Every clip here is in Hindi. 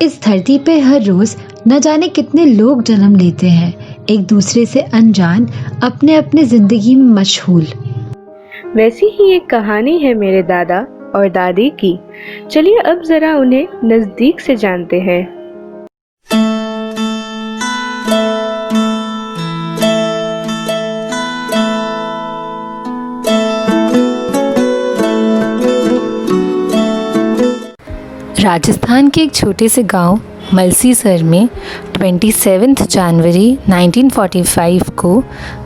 इस धरती पे हर रोज न जाने कितने लोग जन्म लेते हैं, एक दूसरे से अनजान, अपने अपने जिंदगी में मशगूल। वैसी ही एक कहानी है मेरे दादा और दादी की। चलिए अब जरा उन्हें नजदीक से जानते हैं। राजस्थान के एक छोटे से गांव मलसीसर में 27 जनवरी 1945 को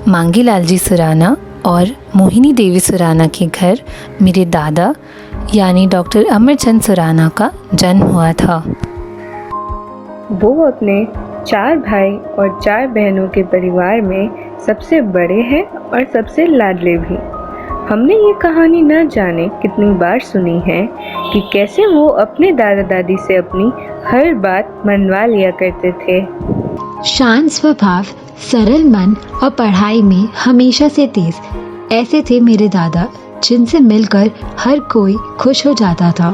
मांगीलाल जी सुराना और मोहिनी देवी सुराना के घर मेरे दादा यानी डॉक्टर अमरचंद सुराना का जन्म हुआ था। वो अपने 4 भाई और 4 बहनों के परिवार में सबसे बड़े हैं और सबसे लाडले भी। हमने ये कहानी न जाने कितनी बार सुनी है कि कैसे वो अपने दादा दादी से अपनी हर बात मनवा लिया करते थे। शांत स्वभाव, सरल मन और पढ़ाई में हमेशा से तेज, ऐसे थे मेरे दादा जिनसे मिलकर हर कोई खुश हो जाता था।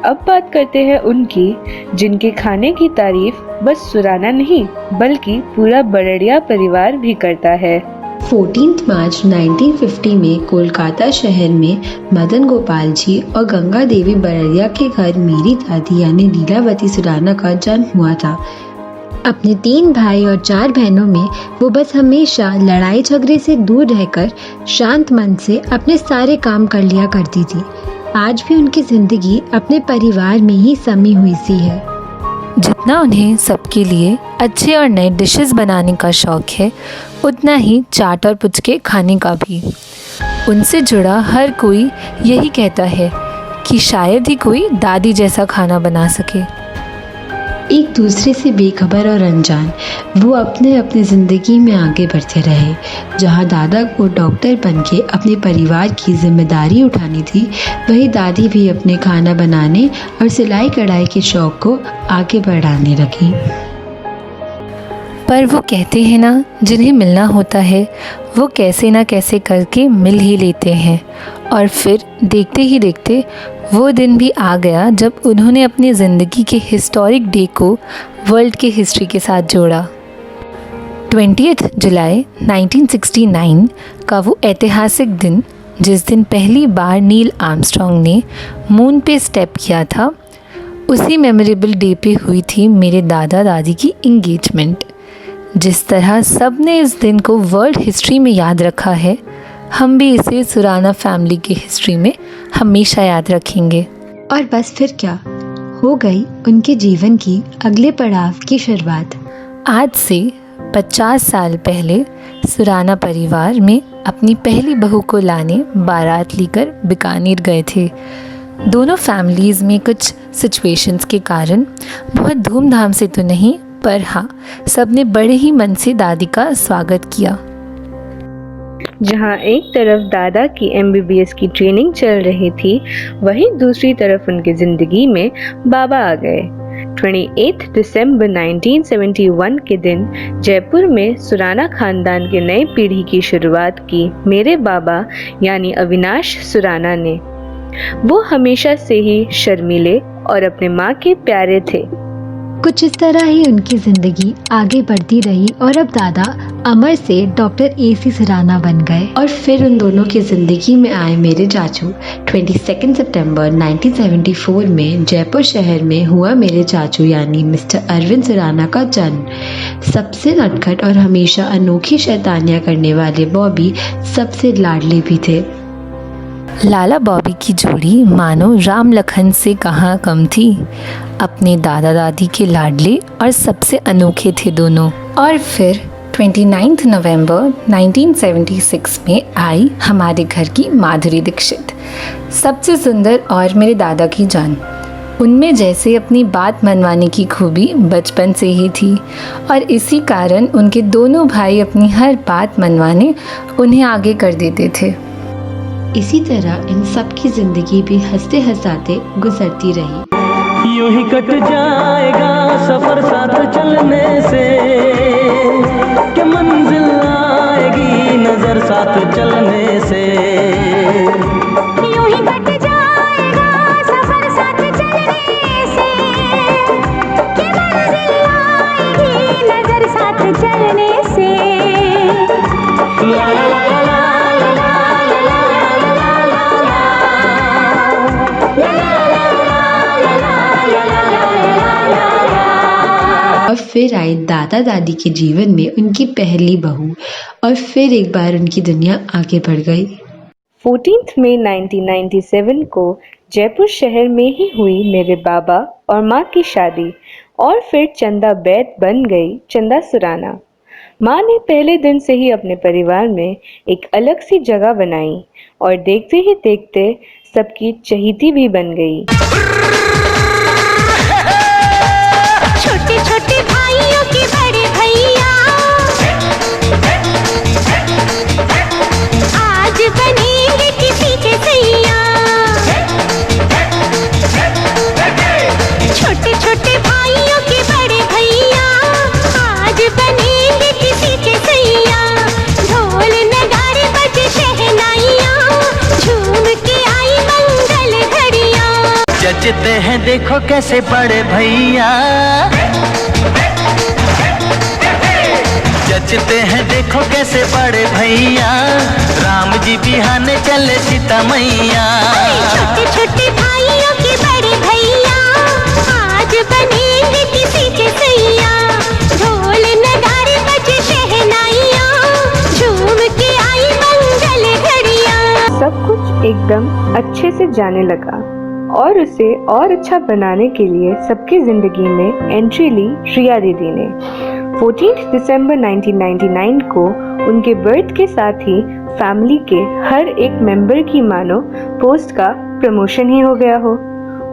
अब बात करते हैं उनकी, जिनके खाने की तारीफ बस सुराना नहीं बल्कि पूरा बरड़िया परिवार भी करता है। 14 मार्च 1950 में कोलकाता शहर में मदन गोपाल जी और गंगा देवी बरड़िया के घर मेरी दादी यानी लीलावती सुराना का जन्म हुआ था। अपने 3 भाई और 4 बहनों में वो बस हमेशा लड़ाई झगड़े से दूर रहकर शांत मन से अपने सारे काम कर लिया करती थी। आज भी उनकी जिंदगी अपने परिवार में ही समी हुई सी है। जितना उन्हें सबके लिए अच्छे और नए डिशेस बनाने का शौक है, उतना ही चाट और पुचके खाने का भी। उनसे जुड़ा हर कोई यही कहता है कि शायद ही कोई दादी जैसा खाना बना सके। एक दूसरे से बेखबर और अनजान वो अपने अपने ज़िंदगी में आगे बढ़ते रहे। जहाँ दादा को डॉक्टर बनके अपने परिवार की जिम्मेदारी उठानी थी, वहीं दादी भी अपने खाना बनाने और सिलाई कढ़ाई के शौक़ को आगे बढ़ाने लगी। पर वो कहते हैं ना, जिन्हें मिलना होता है वो कैसे ना कैसे करके मिल ही लेते हैं। और फिर देखते ही देखते वो दिन भी आ गया जब उन्होंने अपनी ज़िंदगी के हिस्टोरिक डे को वर्ल्ड के हिस्ट्री के साथ जोड़ा। 20 जुलाई 1969 का वो ऐतिहासिक दिन, जिस दिन पहली बार नील आर्मस्ट्रॉन्ग ने मून पे स्टेप किया था, उसी मेमोरेबल डे पे हुई थी मेरे दादा दादी की इंगेजमेंट। जिस तरह सब ने इस दिन को वर्ल्ड हिस्ट्री में याद रखा है, हम भी इसे सुराना फैमिली की हिस्ट्री में हमेशा याद रखेंगे। और बस फिर क्या, हो गई उनके जीवन की अगले पड़ाव की शुरुआत। आज से 50 साल पहले सुराना परिवार में अपनी पहली बहू को लाने बारात लेकर बीकानेर गए थे। दोनों फैमिलीज़ में कुछ सिचुएशंस के कारण बहुत धूमधाम से तो नहीं, पर हाँ, सबने बड़े ही मन से दादी का स्वागत किया। जहाँ एक तरफ दादा की MBBS की ट्रेनिंग चल रही थी, वहीं दूसरी तरफ उनकी जिंदगी में बाबा आ गए। 28 दिसंबर 1971 के दिन जयपुर में सुराना खानदान के नई पीढ़ी की शुरुआत की मेरे बाबा यानी अविनाश सुराना ने। वो हमेशा से ही शर्मीले और अपने माँ के प्यारे थे। कुछ इस तरह ही उनकी ज़िंदगी आगे बढ़ती रही और अब दादा अमर से डॉक्टर AC सुराना बन गए। और फिर उन दोनों की ज़िंदगी में आए मेरे चाचू। 22 सितंबर 1974 में जयपुर शहर में हुआ मेरे चाचू यानी मिस्टर अरविंद सुराना का जन्म। सबसे नटखट और हमेशा अनोखी शैतानियाँ करने वाले बॉबी सबसे लाडले भी थे। लाला बॉबी की जोड़ी मानो राम लखन से कहाँ कम थी। अपने दादा दादी के लाडले और सबसे अनोखे थे दोनों। और फिर 29 नवंबर 1976 में आई हमारे घर की माधुरी दीक्षित, सबसे सुंदर और मेरे दादा की जान। उनमें जैसे अपनी बात मनवाने की खूबी बचपन से ही थी और इसी कारण उनके दोनों भाई अपनी हर बात मनवाने उन्हें आगे कर देते थे। इसी तरह इन सब की जिंदगी भी हंसते हंसाते गुजरती रही। यूं ही कट जाएगा सफर साथ चलने से, कि मंजिल आएगी नजर साथ चलने से। यूं ही कट जाएगा सफर साथ चलने से, फिर आई दादा दादी के जीवन में उनकी पहली बहू और फिर एक बार उनकी दुनिया आगे बढ़ गई। 14 मई 1997 को जयपुर शहर में ही हुई मेरे बाबा और माँ की शादी और फिर चंदा बैत बन गई चंदा सुराना। माँ ने पहले दिन से ही अपने परिवार में एक अलग सी जगह बनाई और देखते ही देखते सबकी चहेती भी बन गई। छोटे छोटे भाइयों के बड़े भैया आज बनेंगे किसी के सैया। छोटे छोटे भाइयों के बड़े भैया आज बनेंगे किसी के सैया। ढोल नगाड़े बजे शहनाइयाँ झूम के आई मंगल घड़ियाँ। जचते हैं देखो कैसे बड़े भैया, जचते हैं देखो कैसे बड़े भैया, राम जी बिहाने चले सीता मैया। छोटे छोटे भाइयों के बड़े भैया आज बनेंगे किसी के सैया। ढोल नगाड़े बजे शहनाइयाँ झूम के आई मंगल घड़ियाँ। सब कुछ एकदम अच्छे से जाने लगा और उसे और अच्छा बनाने के लिए सबकी जिंदगी में एंट्री ली रिया दीदी ने। 14 दिसंबर 1999 को उनके बर्थ के साथ ही फैमिली के हर एक मेंबर की मानो पोस्ट का प्रमोशन ही हो गया हो।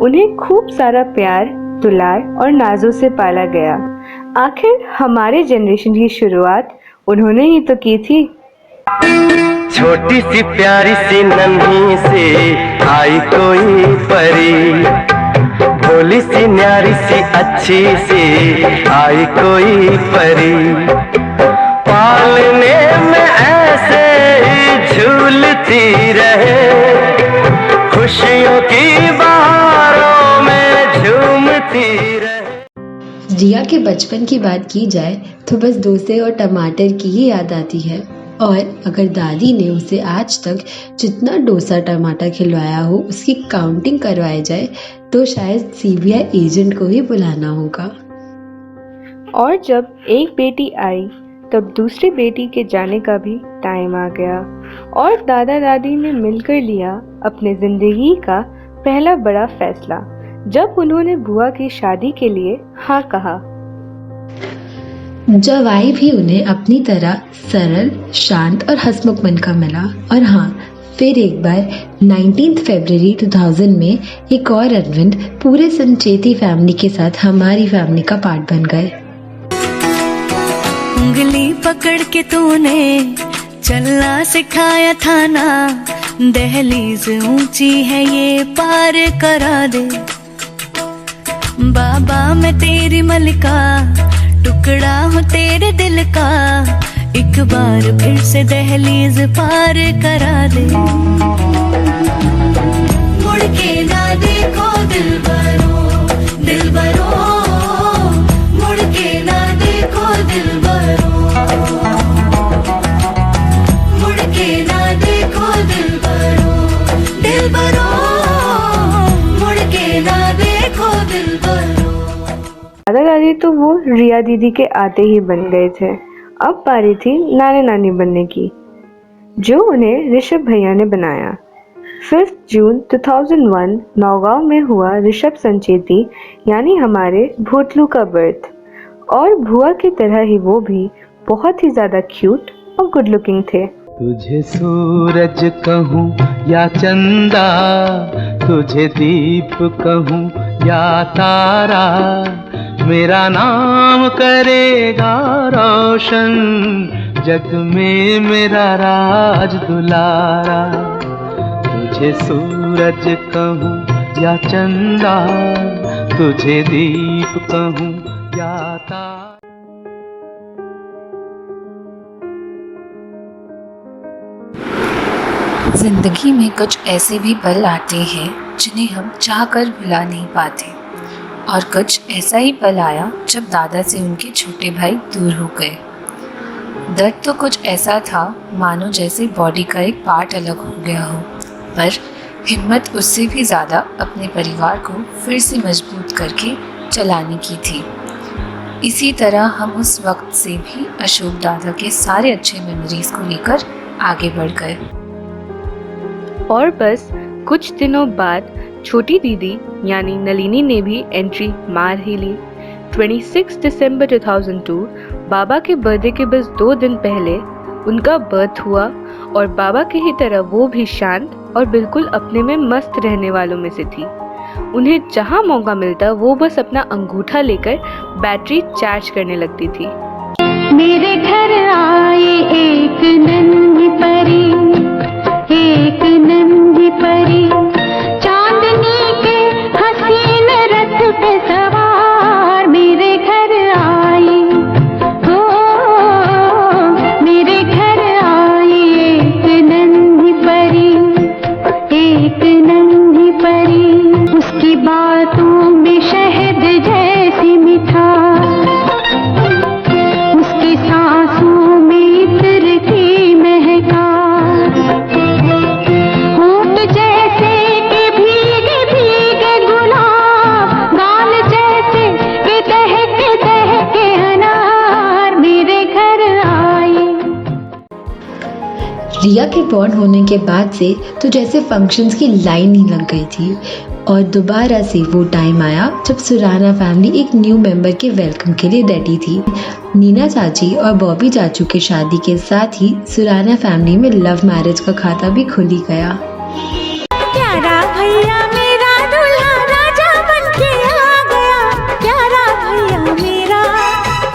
उन्हें खूब सारा प्यार, दुलार और नाजों से पाला गया। आखिर हमारे जनरेशन की शुरुआत उन्होंने ही तो की थी। छोटी सी प्यारी सी नन्ही से आई कोई परी, भोली सी न्यारी सी अच्छी सी आई कोई परी। पालने में ऐसे ही झूलती रहे, खुशियों की बहारों में झूमती रहे। रिया के बचपन की बात की जाए तो बस डोसे और टमाटर की ही याद आती है, और अगर दादी ने उसे आज तक जितना डोसा टमाटर खिलवाया हो उसकी काउंटिंग करवाई जाए तो शायद सीबीआई एजेंट को ही बुलाना होगा। और जब एक बेटी आई तब दूसरी बेटी के जाने का भी टाइम आ गया और दादा दादी ने मिलकर लिया अपने जिंदगी का पहला बड़ा फैसला जब उन्होंने बुआ की शादी के लिए हाँ कहा। जवाई भी उन्हें अपनी तरह सरल, शांत और हंसमुख मन का मिला। और हाँ, फिर एक बार 19 फरवरी 2000 में एक और अरविंद पूरे संचेती फैमिली के साथ हमारी फैमिली का पार्ट बन गए। उंगली पकड़ के तूने चलना सिखाया था ना, दहलीज ऊंची है ये पार करा दे। बाबा मैं तेरी मलिका, टुकड़ा हो तेरे दिल का, एक बार फिर से दहलीज पार करा दे। मुड़ के ना देखो दिलबरो, दिलबरो, मुड़ के ना देखो दिलबरो, मुड़ के ना देखो दिलबरो, दिलबरो, मुड़ के ना देखो दिलबरो। दादा दादी तो वो रिया दीदी के आते ही बन गए थे। अब बारी थी नाने नानी बनने की, जो उन्हें ऋषभ भैया ने बनाया। 5 जून 2001 नौगांव में हुआ ऋषभ संचेती यानी हमारे भूतलू का बर्थ। और भुआ की तरह ही वो भी बहुत ही ज्यादा क्यूट और गुड लुकिंग थे। तुझे सूरज कहूँ या चंदा, तुझे दीप कहूँ या तारा, मेरा नाम करेगा रोशन, जग में मेरा राज दुलारा। तुझे सूरज कहूँ या चंदा, तुझे दीप कहूँ या तारा। ज़िंदगी में कुछ ऐसे भी पल आते हैं जिन्हें हम चाहकर भुला नहीं पाते, और कुछ ऐसा ही पल आया जब दादा से उनके छोटे भाई दूर हो गए। दर्द तो कुछ ऐसा था मानो जैसे बॉडी का एक पार्ट अलग हो गया हो, पर हिम्मत उससे भी ज़्यादा अपने परिवार को फिर से मजबूत करके चलाने की थी। इसी तरह हम उस वक्त से भी अशोक दादा के सारे अच्छे मेमोरीज को लेकर आगे बढ़ गए। और बस कुछ दिनों बाद छोटी दीदी यानी नलिनी ने भी एंट्री मार ही ली। 26 दिसंबर 2002 बाबा के बर्थडे के बस 2 दिन पहले उनका बर्थ हुआ और बाबा की ही तरह वो भी शांत और बिल्कुल अपने में मस्त रहने वालों में से थी। उन्हें जहाँ मौका मिलता वो बस अपना अंगूठा लेकर बैटरी चार्ज करने लगती थी। मेरे घर आई एक नन्ही परी, एक नन्ही परी, चांदनी के हसीन रथ पे सवार मेरे घर आई। हो मेरे घर आई एक नन्ही परी, एक नन्ही परी, उसकी बातों में शहद जैसी मिठास, उसकी सांसों में इत्र की महकास, होंठ जैसे के भीगे भीगे गुलाब, गाल जैसे के दहके अनार मेरे घर आई। रिया के बॉर्न होने के बाद से तो जैसे फंक्शंस की लाइन ही लग गई थी और दोबारा से वो टाइम आया जब सुराना फैमिली एक न्यू मेंबर के वेलकम के लिए रेडी थी। नीना चाची और बॉबी चाचू के शादी के साथ ही सुराना फैमिली में लव मैरिज का खाता भी खुल ही गया। प्यारा भैया मेरा दूल्हा राजा बनके आ गया, प्यारा भैया मेरा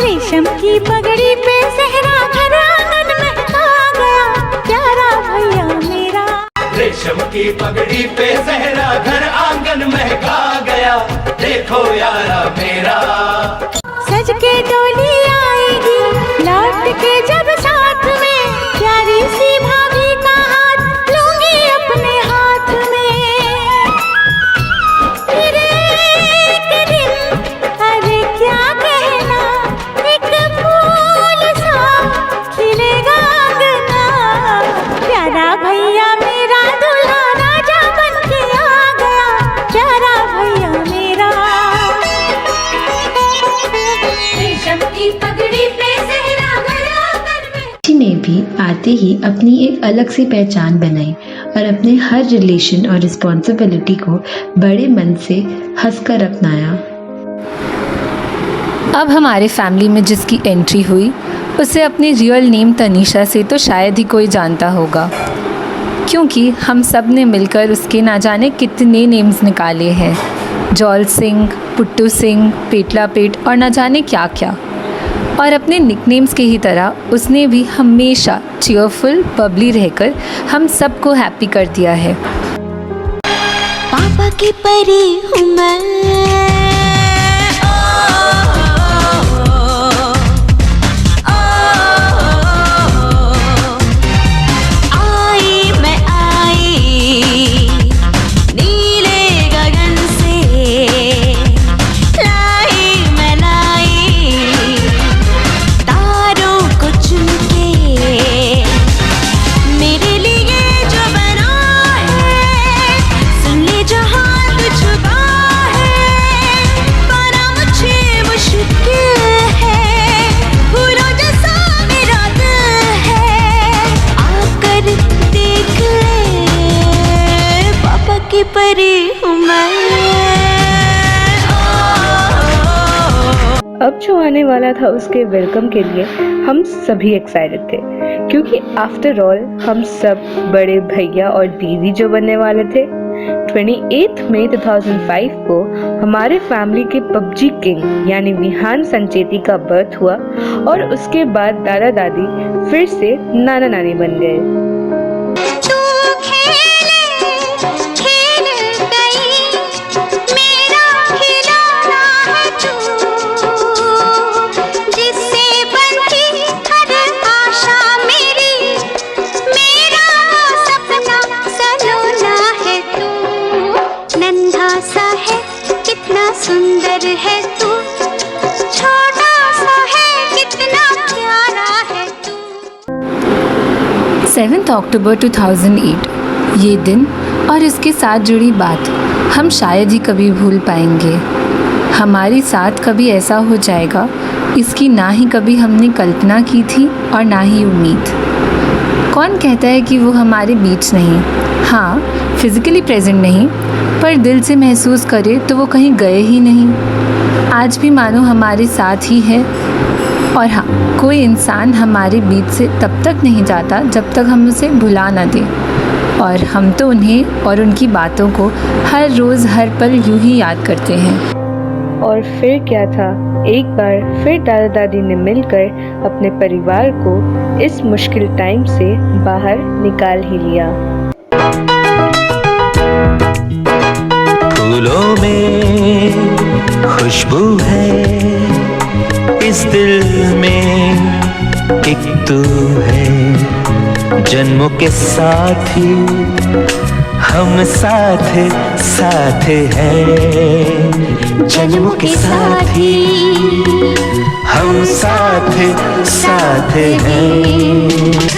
रेशम की पगड़ी पे सहरा घर आंगन में आ गया, प्यारा भैया मेरा रेशम की पगड़ी पे सहरा घर आंगन महका गया, देखो यारा मेरा। सज के डोली आएगी लौट के जब साथ में, प्यारी सी भाभी का हाथ लूंगी अपने हाथ में। फिर एक दिन अरे क्या कहना, एक फूल सा खिलेगा अंगना, प्यारा भैया मेरा दूल्हा राजा बनके आ गया, प्यारा भैया मेरा। रेशम की पगड़ी पे सहरा घर आंगन में। चाची ने भी आते ही अपनी एक अलग सी पहचान बनाई और अपने हर रिलेशन और रिस्पॉन्सिबिलिटी को बड़े मन से हंसकर अपनाया। अब हमारे फैमिली में जिसकी एंट्री हुई उसे अपनी रियल नेम तनीषा से तो शायद ही कोई जानता होगा, क्योंकि हम सब ने मिलकर उसके ना जाने कितने नेम्स निकाले हैं, जॉल सिंह, पुट्टू सिंह, पेटला पेट और ना जाने क्या क्या। और अपने निकनेम्स के ही तरह उसने भी हमेशा चीयरफुल बबली रहकर हम सबको हैप्पी कर दिया है। पापा की परी हूँ मैं, आई मैं आई नीले गगन से, लाई मैं लाई तारों को चुन के, मेरे लिए जो बना है सुन ले जो हाथ छुपा है, पाना मुझे मुश्किल है, भूलो जैसा मेरा दिल है, आकर देख ले पापा की परी हूँ मैं। अब जो आने वाला था उसके वेलकम के लिए हम सभी एक्साइटेड थे, क्योंकि आफ्टर ऑल हम सब बड़े भैया और दीदी जो बनने वाले थे। 28 मई 2005 को हमारे फैमिली के पबजी किंग यानी विहान संचेती का बर्थ हुआ और उसके बाद दादा दादी फिर से नाना नानी बन गए। तू खेले खेल गई मेरा खिलौना है तू, जिससे बनती हर आशा मेरी, मेरा सपना सलोना है तू, नन्हा सा है कितना सुंदर है तू, छोटा सा है कितना प्यारा है तू। 7 अक्टूबर 2008 ये दिन और इसके साथ जुड़ी बात हम शायद ही कभी भूल पाएंगे। हमारे साथ कभी ऐसा हो जाएगा इसकी ना ही कभी हमने कल्पना की थी और ना ही उम्मीद। कौन कहता है कि वो हमारे बीच नहीं, हाँ फिज़िकली प्रेजेंट नहीं, पर दिल से महसूस करे तो वो कहीं गए ही नहीं। आज भी मानो हमारे साथ ही है। और हाँ, कोई इंसान हमारे बीच से तब तक नहीं जाता जब तक हम उसे भुला ना दें। और हम तो उन्हें और उनकी बातों को हर रोज़ हर पल यूं ही याद करते हैं। और फिर क्या था, एक बार फिर दादा दादी ने मिलकर अपने परिवार को इस मुश्किल टाइम से बाहर निकाल ही लिया। फूलों में खुशबू है, इस दिल में एक तू है, जन्मों के साथी हम साथ साथ हैं, जन्मों के साथी हम साथ साथ हैं।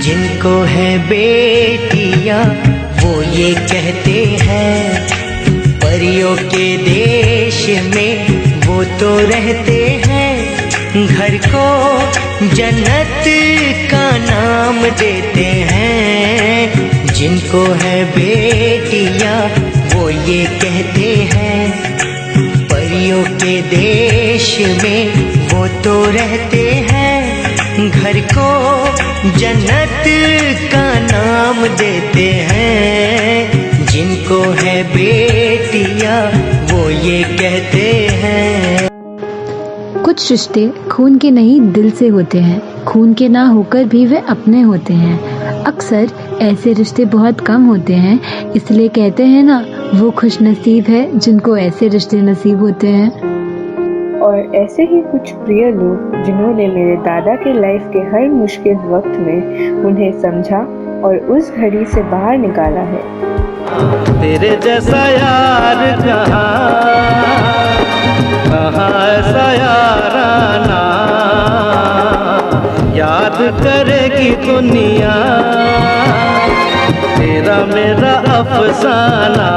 जिनको है बेटियां वो ये कहते हैं, परियों के देश में वो तो रहते हैं, घर को जन्नत का नाम देते हैं। जिनको है बेटियां वो ये कहते हैं, परियों के देश में वो तो रहते हैं, घर को जन्नत का नाम देते हैं। जिनको है बेटियां वो ये कहते हैं। कुछ रिश्ते खून के नहीं दिल से होते हैं, खून के ना होकर भी वे अपने होते हैं। अक्सर ऐसे रिश्ते बहुत कम होते हैं, इसलिए कहते हैं ना, वो खुश नसीब है जिनको ऐसे रिश्ते नसीब होते हैं। और ऐसे ही कुछ प्रिय लोग जिन्होंने मेरे दादा के लाइफ के हर मुश्किल वक्त में उन्हें समझा और उस घड़ी से बाहर निकाला है। तेरे जैसा यार कहाँ ऐसा याराना, याद करेगी दुनिया तेरा मेरा अफसाना।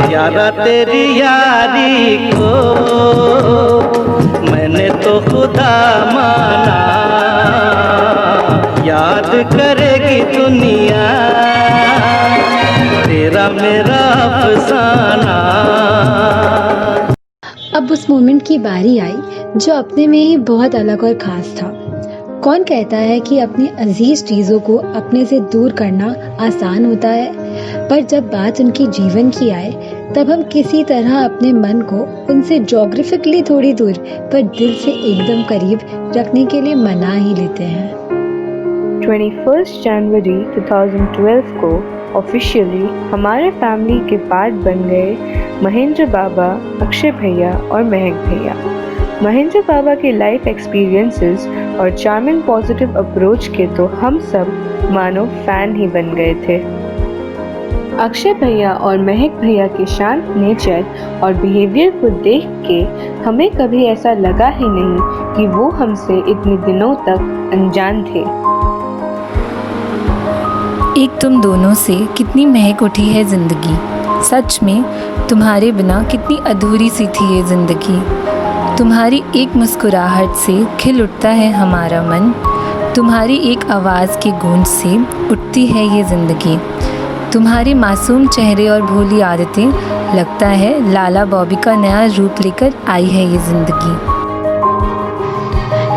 यारा तेरी यारी को मैंने तो खुदा माना, याद करेगी दुनिया तेरा मेरा अफसाना। अब उस मोमेंट की बारी आई जो अपने में ही बहुत अलग और खास था। कौन कहता है कि अपनी अजीज चीज़ों को अपने से दूर करना आसान होता है, पर जब बात उनकी जीवन की आए तब हम किसी तरह अपने मन को उनसे ज्योग्राफिकली थोड़ी दूर पर दिल से एकदम करीब रखने के लिए मना ही लेते हैं। 21 जनवरी 2012 को ऑफिशियली हमारे फैमिली के पार्ट बन गए महेंद्र बाबा, अक्षय भैया और महक भैया। महेंद्र बाबा के लाइफ एक्सपीरियंसेस और चार्मिंग पॉजिटिव अप्रोच के तो हम सब मानो फैन ही बन गए थे। अक्षय भैया और महक भैया के शांत नेचर और बिहेवियर को देख के हमें कभी ऐसा लगा ही नहीं कि वो हमसे इतने दिनों तक अनजान थे। एक तुम दोनों से कितनी महक उठी है ज़िंदगी, सच में तुम्हारे बिना कितनी अधूरी सी थी ये ज़िंदगी। तुम्हारी एक मुस्कुराहट से खिल उठता है हमारा मन, तुम्हारी एक आवाज़ की गूंज से उठती है ये ज़िंदगी। तुम्हारे मासूम चेहरे और भोली आदतें, लगता है लाला बॉबी का नया रूप लेकर आई है ये ज़िंदगी।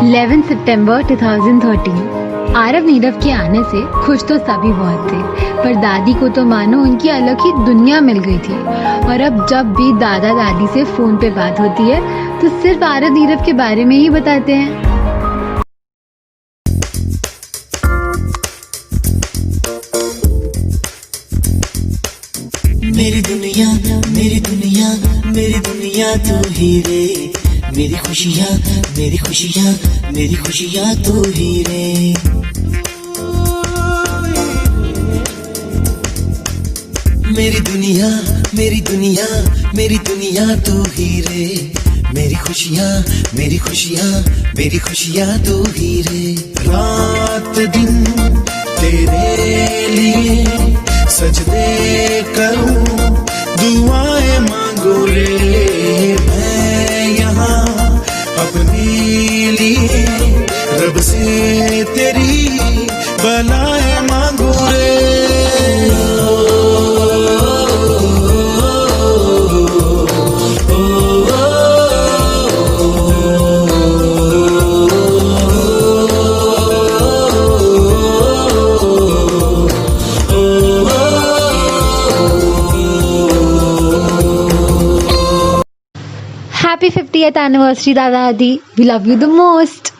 11 सितंबर 2013 आरव नीरव के आने से खुश तो सभी बहुत थे, पर दादी को तो मानो उनकी अलग ही दुनिया मिल गई थी। और अब जब भी दादा दादी से फोन पे बात होती है तो सिर्फ आरव नीरव के बारे में ही बताते हैं। मेरी दुनिया मेरी दुनिया मेरी दुनिया तू ही रे, मेरी खुशियाँ मेरी खुशियाँ मेरी खुशियाँ तू ही रे। मेरी दुनिया मेरी दुनिया मेरी दुनिया तू ही रे, मेरी खुशियाँ मेरी खुशियाँ मेरी खुशियाँ तू ही रे। रात दिन तेरे लिए सजदे करूं दुआएं मांगू रे, मैं यहाँ अपने लिए रब से तेरी बनाए मांगू रे। Happy 50th anniversary Dada Dadi. We love you the most.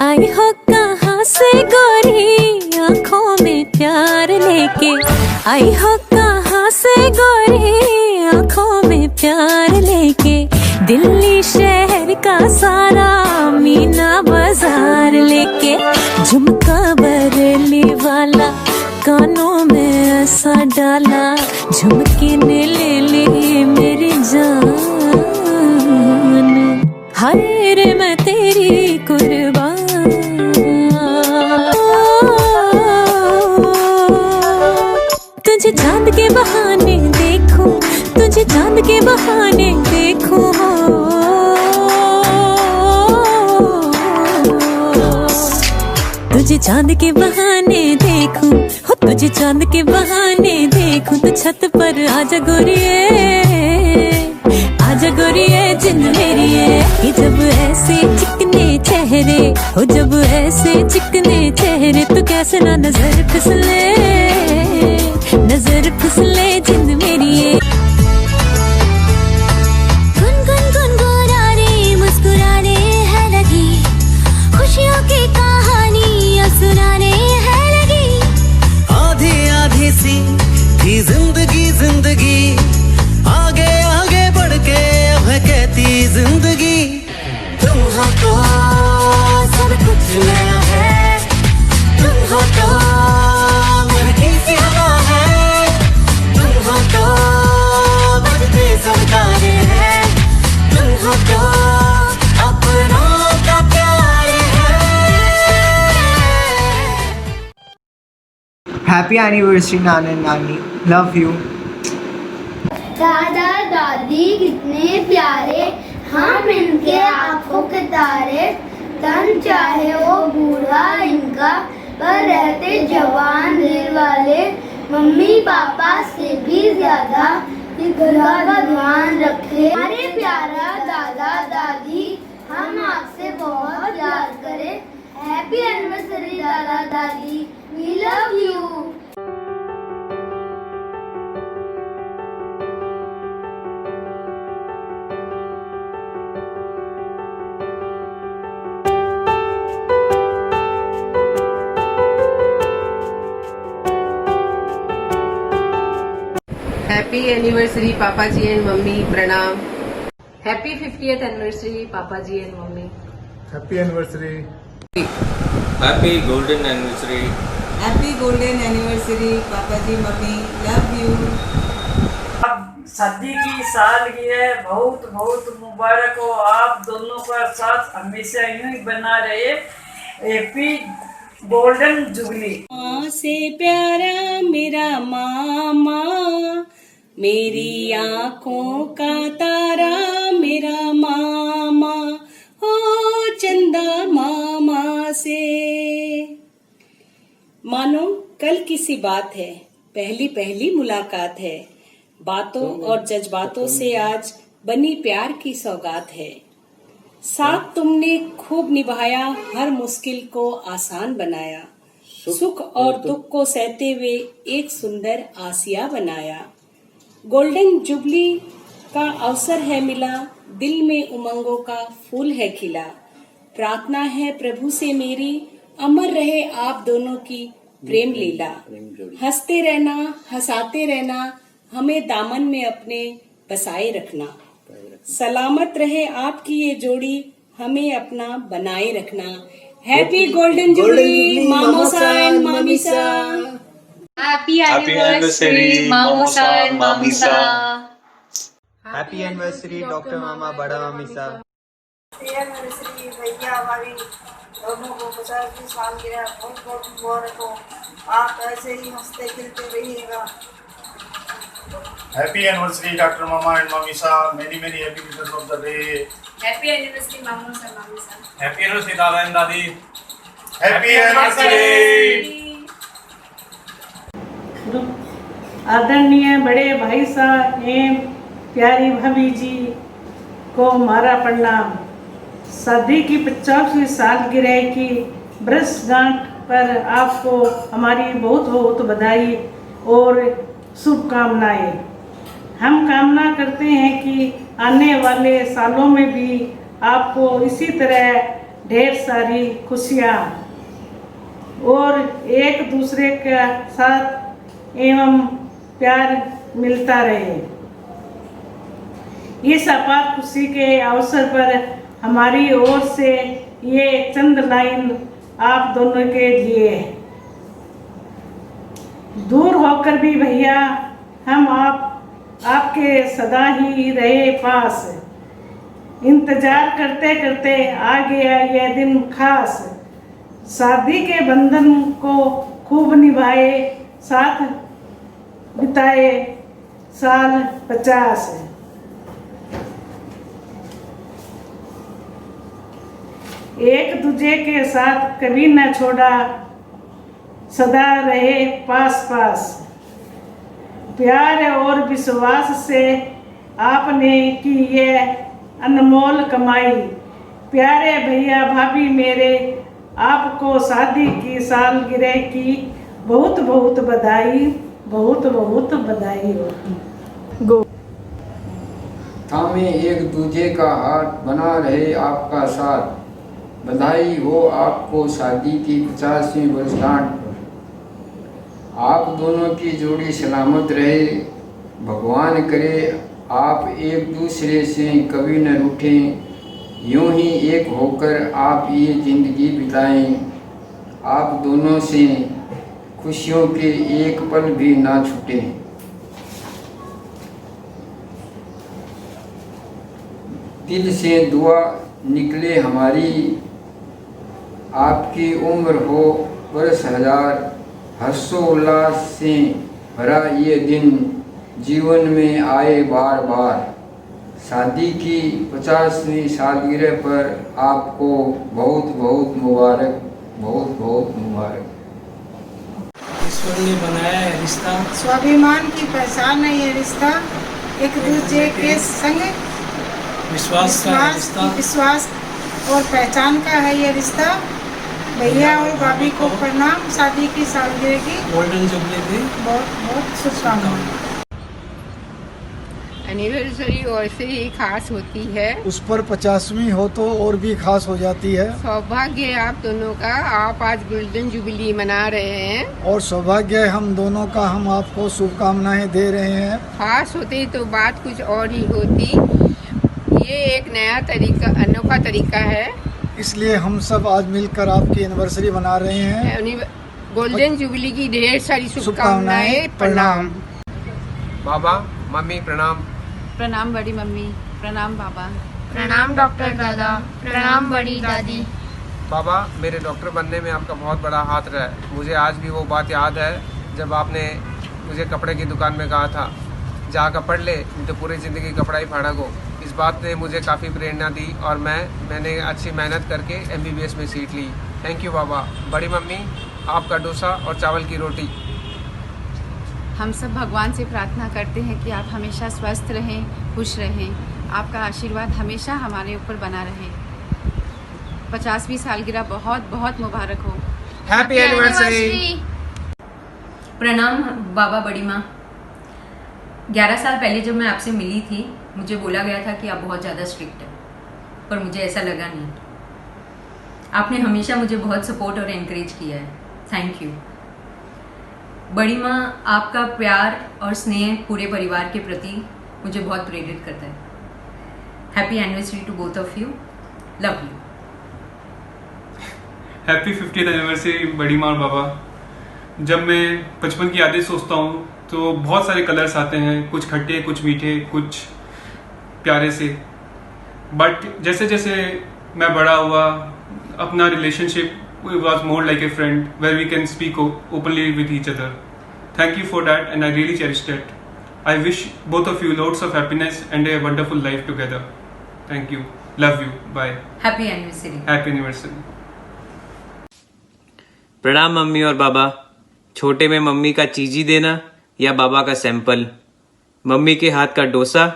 आई हो कहाँ से गोरी आँखों में प्यार लेके, आई हो कहाँ से गोरी आँखों में प्यार लेके, दिल्ली शहर का सारा मीना बाजार लेके, झुमका बरेली वाला कानों में ऐसा डाला, झुमके ने ले ली मेरी जान, हाय रे मैं तेरी कुर्बान। तुझे चांद के बहाने देखूं, तुझे चांद के बहाने देखूं, तुझे चांद के बहाने देखूं, हो तुझे चांद के बहाने देखूं, तो छत पर आजा गोरिये, आजा गोरिये जिंद मेरी है। कि जब ऐसे चिकने चेहरे हो, जब ऐसे चिकने चेहरे, तो कैसे ना नजर फिसले, नजर फिसले जिंद मेरी है। गुनगुन गुनगुनाने मुस्कुराने है लगी, खुशियों की कहानी सुनाने है लगी। आधी आधी सी थी जिंदगी जिंदगी, आगे आगे बढ़ के अब है कहती जिंदगी। तुम हो तो सब कुछ नया है, तुम हो तो महकी सी हवा है, तुम हो तो बजते सब तारे हैं, तुम हो तो अपनों का प्यार है। हैप्पी एनिवर्सरी नाना नानी, लव यू। दादा दादी कितने प्यारे, हम इनके आंखों के तारे, तन चाहे वो बूढ़ा इनका, पर रहते जवान दिल वाले, मम्मी पापा से भी ज्यादा घर का ध्यान रखे। अरे प्यारा दादा दादी, हम आपसे बहुत प्यार करें। हैप्पी एनिवर्सरी दादा दादी, we love you. Happy anniversary पापा जी एंड मम्मी, प्रणाम। हैप्पी 50th एनिवर्सरी पापा जी एंड मम्मी। Happy anniversary. Happy golden anniversary. Happy golden anniversary पापा जी मम्मी, लव यू। शादी की सालगिरह बहुत बहुत मुबारक हो, आप दोनों का साथ हमेशा यूं ही बना रहे। Happy golden jubilee. माँ से प्यारा मेरा मामा, मेरी आँखों का तारा मेरा मामा हो चंदा मामा से। मानो कल की सी बात है, पहली पहली मुलाकात है, बातों और जज्बातों से आज बनी प्यार की सौगात है। साथ तुमने खूब निभाया, हर मुश्किल को आसान बनाया, सुख और दुख को सहते हुए एक सुंदर आसिया बनाया। गोल्डन जुबली का अवसर है मिला, दिल में उमंगों का फूल है खिला। प्रार्थना है प्रभु से मेरी, अमर रहे आप दोनों की प्रेम लीला। हंसते रहना, हंसाते रहना, हमें दामन में अपने बसाए रखना। सलामत रहे आपकी ये जोड़ी, हमें अपना बनाए रखना। हैप्पी गोल्डन जुबली मामोसा एंड मामीसा। हैप्पी एनिवर्सरी मामोसा एंड मामीसा। हैप्पी एनिवर्सरी डॉक्टर मामा बड़ा मामीसा। हैप्पी एनिवर्सरी भैया हमारी दोनों को 50 साल गिरा, बहुत बहुत मुबारक हो। आप ऐसे ही हंसते खेलते रहिएगा। हैप्पी एनिवर्सरी डॉक्टर मामा एंड मामीसा। Many many happy returns of the day. Happy anniversary मामोसा मामीसा। हैप्पी एनिवर्सरी दादा एंड दादी। Happy anniversary. आदरणीय बड़े भाई साहब एवं प्यारी भाभी जी को हमारा प्रणाम। शादी की 50वीं सालगिरह की वर्षगांठ पर आपको हमारी बहुत बहुत बधाई और शुभकामनाएं। हम कामना करते हैं कि आने वाले सालों में भी आपको इसी तरह ढेर सारी खुशियाँ और एक दूसरे के साथ एवं प्यार मिलता रहे। इस अपार खुशी के अवसर पर हमारी ओर से ये चंद लाइन आप दोनों के लिए। दूर होकर भी भैया हम आपके सदा ही रहे पास। इंतजार करते करते आ गया यह दिन खास। शादी के बंधन को खूब निभाए, साथ बिताए साल 50। एक दूजे के साथ कभी न छोड़ा, सदा रहे पास पास। प्यार और विश्वास से आपने की ये अनमोल कमाई। प्यारे भैया भाभी मेरे, आपको शादी की सालगिरह की बहुत बहुत बधाई, बहुत बहुत बधाई हो। थामे एक दूजे का हाथ, बना रहे आपका साथ। बधाई हो आपको शादी की 50वीं वर्षगांठ पर। आप दोनों की जोड़ी सलामत रहे, भगवान करे आप एक दूसरे से कभी न रूठें। यूं ही एक होकर आप ये ज़िंदगी बिताएं। आप दोनों से खुशियों के एक पल भी ना छूटें। दिल से दुआ निकले हमारी, आपकी उम्र हो वर्ष हजार। हर्षोल्लास से भरा ये दिन जीवन में आए बार बार। शादी की 50वीं सालगिरह पर आपको बहुत बहुत मुबारक, बहुत बहुत मुबारक। ईश्वर ने बनाया है रिश्ता, स्वाभिमान की पहचान है ये रिश्ता। एक दूसरे के संग विश्वास का रिश्ता, विश्वास और पहचान का है ये रिश्ता। भैया और भाभी को प्रणाम। शादी की सालगिरह की गोल्डन जुबली की बहुत बहुत शुभकामनाएं। एनिवर्सरी वैसे ही खास होती है, उस पर 50वीं हो तो और भी खास हो जाती है। सौभाग्य है आप दोनों का, आप आज गोल्डन जुबली मना रहे हैं और सौभाग्य है हम दोनों का, हम आपको शुभकामनाएं दे रहे हैं। खास होती तो बात कुछ और ही होती। ये एक नया तरीका, अनोखा तरीका है, इसलिए हम सब आज मिलकर आपकी एनिवर्सरी मना रहे हैं। गोल्डन जुबली की ढेर सारी शुभकामनाएं। प्रणाम बाबा मम्मी, प्रणाम। प्रणाम बड़ी मम्मी, प्रणाम बाबा, प्रणाम डॉक्टर दादा, प्रणाम बड़ी दादी। बाबा मेरे डॉक्टर बनने में आपका बहुत बड़ा हाथ रहा है। मुझे आज भी वो बात याद है जब आपने मुझे कपड़े की दुकान में कहा था, जाकर पढ़ ले, नहीं तो पूरी ज़िंदगी कपड़ा ही फाड़ा को। इस बात ने मुझे काफ़ी प्रेरणा दी और मैंने अच्छी मेहनत करके MBBS में सीट ली। थैंक यू बाबा। बड़ी मम्मी, आपका डोसा और चावल की रोटी। हम सब भगवान से प्रार्थना करते हैं कि आप हमेशा स्वस्थ रहें, खुश रहें। आपका आशीर्वाद हमेशा हमारे ऊपर बना रहे। 50वीं सालगिरह बहुत बहुत मुबारक हो। Happy anniversary. प्रणाम बाबा बड़ी माँ। 11 साल पहले जब मैं आपसे मिली थी, मुझे बोला गया था कि आप बहुत ज़्यादा स्ट्रिक्ट हैं, पर मुझे ऐसा लगा नहीं। आपने हमेशा मुझे बहुत सपोर्ट और एनकरेज किया है। थैंक यू बड़ी माँ। आपका प्यार और स्नेह पूरे परिवार के प्रति मुझे बहुत प्रेरित करता है। Happy anniversary to both of you. Love you. Happy 50th anniversary बड़ी माँ और बाबा। जब मैं बचपन की यादें सोचता हूँ तो बहुत सारे कलर्स आते हैं, कुछ खट्टे, कुछ मीठे, कुछ प्यारे से। बट जैसे जैसे मैं बड़ा हुआ, अपना relationship was more like a friend where we can speak openly with each other. Thank you for that and I really cherished it. I wish both of you loads of happiness and a wonderful life together. Thank you. Love you. Bye. Happy anniversary. Happy anniversary. प्रणाम मम्मी और बाबा। छोटे में मम्मी का चीजी देना या बाबा का सैंपल, मम्मी के हाथ का डोसा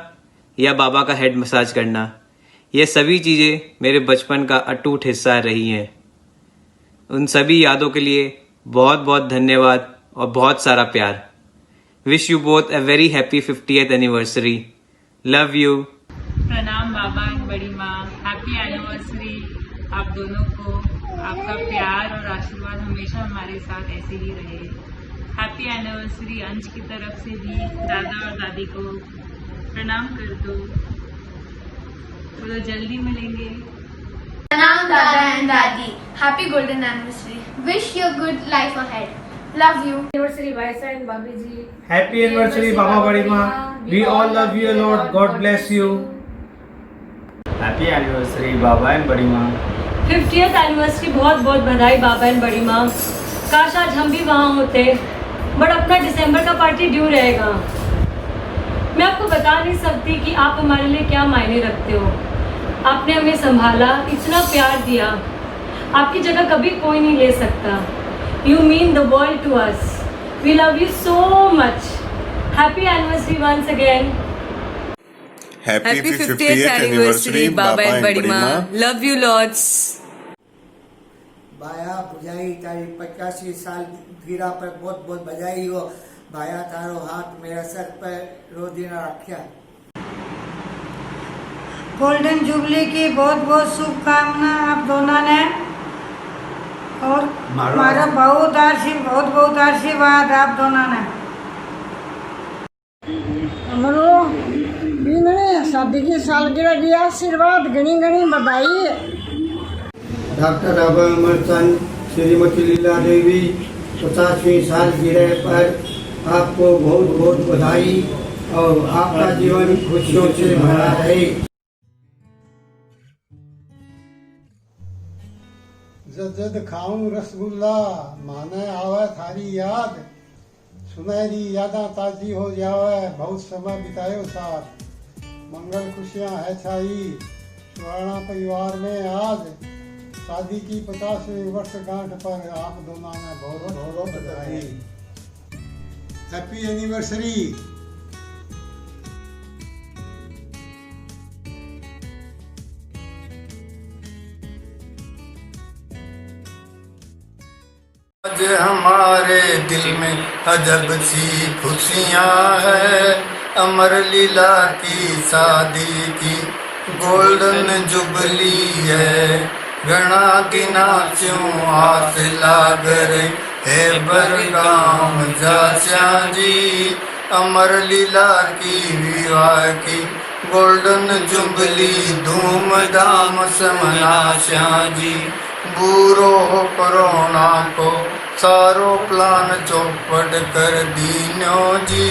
या बाबा का हेड मसाज करना, ये सभी चीज़ें मेरे बचपन का अटूट हिस्सा रही हैं। उन सभी यादों के लिए बहुत बहुत धन्यवाद और बहुत सारा प्यार। Wish you both a very happy 50th anniversary. Love you. प्रणाम बाबा एंड बड़ी माँ। हैप्पी एनिवर्सरी आप दोनों को। आपका प्यार और आशीर्वाद हमेशा हमारे साथ ऐसे ही रहे। हैप्पी एनिवर्सरी अंश की तरफ से भी दादा और दादी को प्रणाम कर दो। तो जल्दी मिलेंगे। प्रणाम दादा एंड दादी। Happy golden anniversary. Wish you good life ahead. Love you. Anniversary भाई साहब भाभी जी। हैप्पी एनिवर्सरी बाबा बड़ी माँ। We all love you lord. God bless you. Happy anniversary बाबा एंड बड़ी माँ। 50th एनिवर्सरी बहुत बहुत बधाई बाबा एंड बड़ी माँ। काश आज हम भी वहाँ होते, बट अपना दिसंबर का पार्टी ड्यू रहेगा। मैं आपको बता नहीं सकती कि आप हमारे लिए क्या मायने रखते हो। आपने हमें संभाला, इतना प्यार दिया, आपकी जगह कभी कोई नहीं ले सकता। You mean the world to us. We love you so much. Happy anniversary once again. Happy 50th anniversary बाबा एंड बड़ी माँ। Love you Lord's. भाया बुझाई तारी 85 साल गिरा पर बहुत बहुत बधाई हो। भाया तारो हाथ मेरा सर पर रोजी न रखा। गोल्डन जुबली की बहुत बहुत शुभकामना आप दोनों ने, और हमारा बहुत आशीर्वाद आप दोनों ने। हमारो शादी की सालगिरह की आशीर्वाद घनी घनी बधाई। डॉक्टर अमर चंद श्रीमती लीला देवी 50वीं सालगिरह पर आपको बहुत बहुत बधाई और आपका जीवन खुशियों से भरा रहे। जद खाऊं रसगुल्ला माने आवे थारी याद, सुनहरी यादा ताजी हो जावे बहुत समय बितायो साथ। मंगल खुशियां है छाई सुहाना परिवार में आज, शादी की 50वीं वर्षगांठ पर आप दोनों ने बहुत बहुत बधाई। Happy anniversary. आज हमारे दिल में अजब सी खुशियाँ है, अमर लीला की शादी की गोल्डन जुबली है। घना गिना क्यों हाथ लाग रहे है बरगाम जाचा जी, अमर लीला की विवाह की गोल्डन जुबली धूमधाम से मनाशा जी। बुरो कोरोना को सारो प्लान चौपट कर दीनो जी,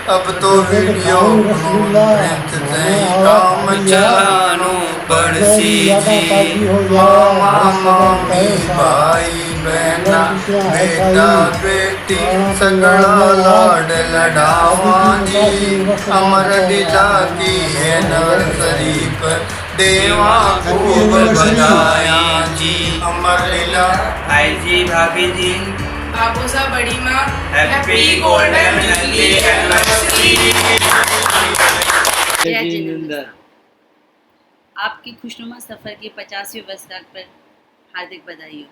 अब तो वीडियो कॉन्फ्रेंस से काम चलानो पड़सी जी। मामा मम्मी भाई बहना बेटा बेटी सगड़ा लाड लड़ावा जी अमर लीला की एनिवर्सरी पर देवा खूब बधाया जी अमर लीला। भाई जी भाभी जी बाबू सा बड़ी माँ हैप्पी गोल्डन एनिवर्सरी। जय जिनेंद्र। आपकी खुशनुमा सफर की 50वीं वर्षगांठ पर हार्दिक बधाई हो।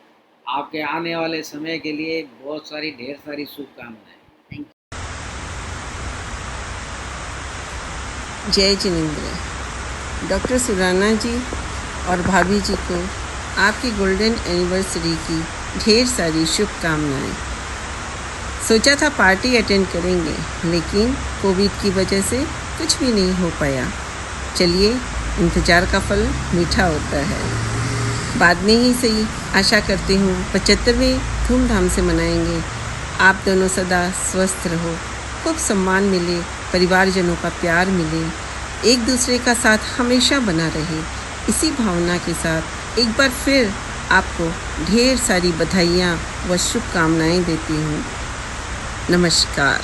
आपके आने वाले समय के लिए बहुत सारी ढेर सारी शुभकामनाएं। जय जिनेंद्र। डॉक्टर सुराना जी और भाभी जी को आपकी गोल्डन एनिवर्सरी की ढेर सारी शुभकामनाएं। सोचा था पार्टी अटेंड करेंगे, लेकिन कोविड की वजह से कुछ भी नहीं हो पाया। चलिए, इंतज़ार का फल मीठा होता है। बाद में ही सही, आशा करती हूँ 75वें धूमधाम से मनाएंगे। आप दोनों सदा स्वस्थ रहो, खूब सम्मान मिले, परिवारजनों का प्यार मिले, एक दूसरे का साथ हमेशा बना रहे। इसी भावना के साथ एक बार फिर आपको ढेर सारी बधाइयाँ व शुभकामनाएं देती हूँ। नमस्कार।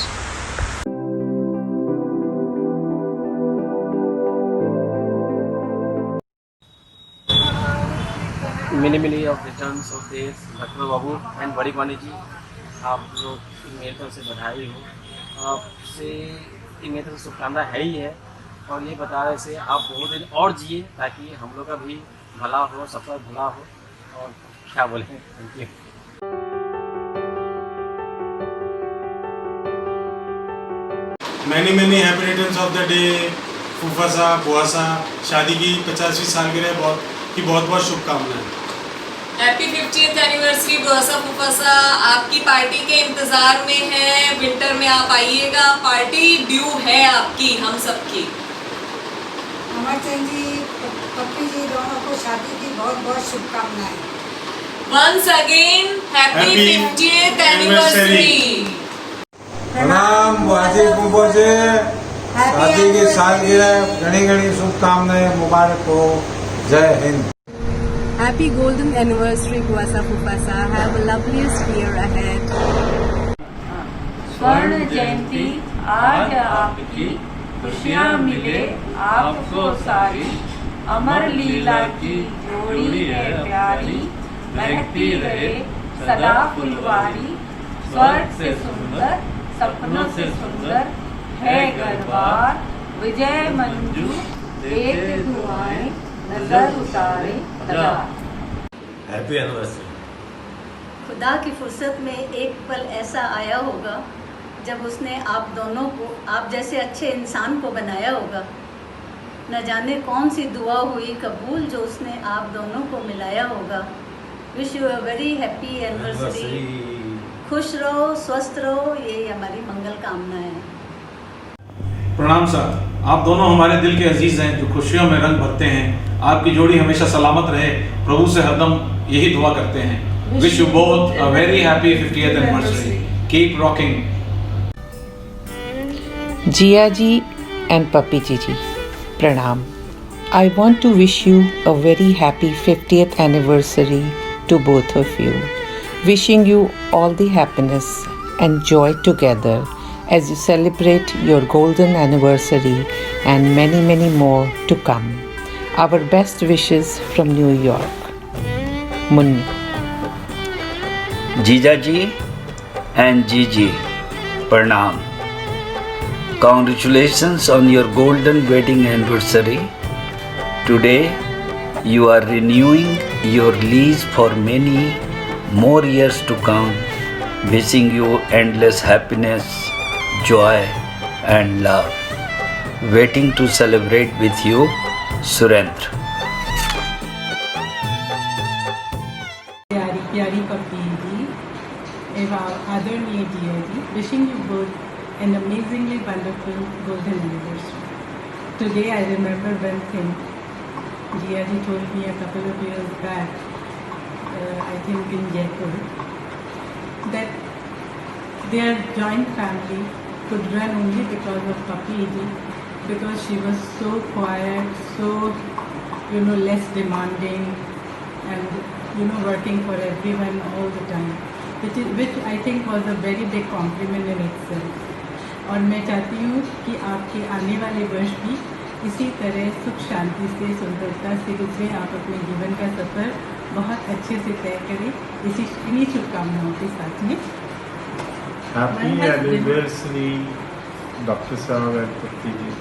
Mini mini of returns of days Lucknow Babu and बड़ी पानी जी, आप लोग की मेरी तरफ से बधाई हो। आपसे मेरी तरफ से शुभकामना है ही है, और ये बता रहे से आप बहुत दिन और जिए ताकि हम लोग का भी भला हो, सफर भला हो, और क्या बोलें। Thank you. Many happy returns of the day फूफा सा बुआ सा, शादी की 50वीं सालगिरह की बहुत बहुत शुभकामनाएं। हैप्पी 50th एनिवर्सरी बुआसा फूफासा। आपकी पार्टी के इंतजार में है, विंटर में आप आइएगा, पार्टी ड्यू है आपकी, हम सबकी। अमरचंद जी पप्पी जी दोनों को शादी की बहुत बहुत शुभकामनाएं। Once again happy 50th anniversary. प्रणाम बुआजी फूफो जी, शादी की सालगिरह घनी घनी शुभकामनाएं, मुबारक हो। जय Hind. Happy golden anniversary Buasa Fufasa. Have a loveliest year ahead. स्वर्ण जयंती आज आपकी, खुशियाँ मिले आपको सारी। अमर लीला की जोड़ी है प्यारी, महकती रहे सदा फुलवारी। स्वर्ग से सुंदर सपनों से सुंदर है गरबार। विजय मंजू देते दुआएं, नजर उतारे हैप्पी एनिवर्सरी। खुदा की फुर्सत में एक पल ऐसा आया होगा जब उसने आप दोनों को, आप जैसे अच्छे इंसान को बनाया होगा। न जाने कौन सी दुआ हुई कबूल जो उसने आप दोनों को मिलाया होगा। Wish you a very happy anniversary. खुश रहो, स्वस्थ रहो, ये हमारी मंगल कामना है। प्रणाम सर, आप दोनों हमारे दिल के अजीज हैं जो खुशियों में रंग भरते हैं। आपकी जोड़ी हमेशा सलामत रहे, प्रभु से हरदम यही दुआ करते हैं। Wish you both a very happy 50th anniversary. Keep rocking. Jiya ji and Pappi ji प्रणाम। I want to wish you a very happy 50th anniversary to both of you. Wishing you all the happiness and joy together as you celebrate your golden anniversary and many, many more to come. Our best wishes from New York. Munni. जीजा जी and Gigi, pranam. Congratulations on your golden wedding anniversary. Today you are renewing your lease for many more years to come. Wishing you endless happiness, joy and love. Waiting to celebrate with you, Surendra. प्यारी प्यारी पप्पी जी एवं आदरणीय जिया जी, wishing you both an amazingly wonderful golden anniversary. Today I remember one thing Jiya ji told me a couple of years back, I think in Jaipur, that their joint family could run only because of Papi ji, because she was so quiet, so less demanding, and working for everyone all the time. which I think was a very big compliment in itself. और मैं चाहती हूँ कि आपके आने वाले वर्ष भी इसी तरह सुख शांति से सुंदरता से गुजरे, आप अपने जीवन का सफ़र बहुत अच्छे से तय करें, इन्हीं शुभकामनाओं के साथ में। Happy anniversary, Dr. Saab and Patti ji.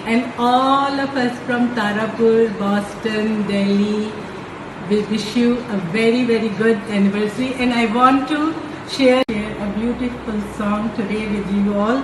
And all of us from Tarapur, Boston, Delhi, we wish you a very, very good anniversary. And I want to share a beautiful song today with you all.